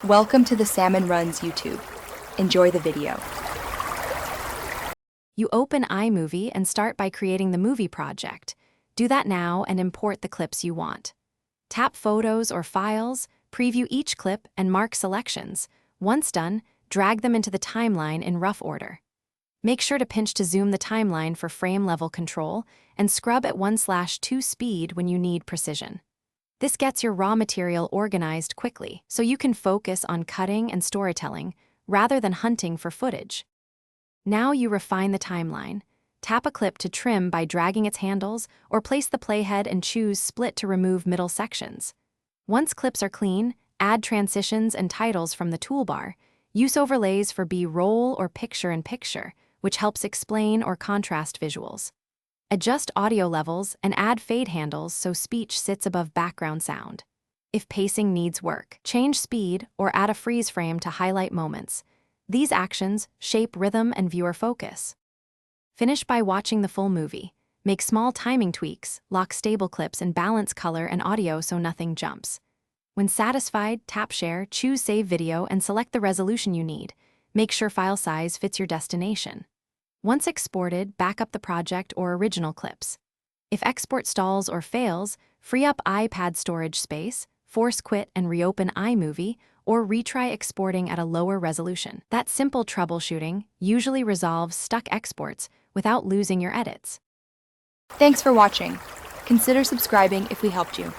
Welcome to the Salmon Runs YouTube. Enjoy the video. You open Imovie and start by creating the movie project. Do that now and import the clips you want. Tap Photos or Files, preview each clip, and mark selections. Once done, drag them into the timeline in rough order. Make sure to pinch to zoom the timeline for frame level control and scrub at 1/2 speed when you need precision. This gets your raw material organized quickly, so you can focus on cutting and storytelling rather than hunting for footage. Now you refine the timeline. Tap a clip to trim by dragging its handles, or place the playhead and choose Split to remove middle sections. Once clips are clean, add transitions and titles from the toolbar. Use overlays for B-roll or picture-in-picture, which helps explain or contrast visuals. Adjust audio levels and add fade handles so speech sits above background sound. If pacing needs work, change speed or add a freeze frame to highlight moments. These actions shape rhythm and viewer focus. Finish by watching the full movie. Make small timing tweaks, lock stable clips, and balance color and audio so nothing jumps. When satisfied, tap Share, choose Save Video, and select the resolution you need. Make sure file size fits your destination. Once exported, back up the project or original clips. If export stalls or fails, free up iPad storage space, force quit and reopen Imovie, or retry exporting at a lower resolution. That simple troubleshooting usually resolves stuck exports without losing your edits. Thanks for watching. Consider subscribing if we helped you.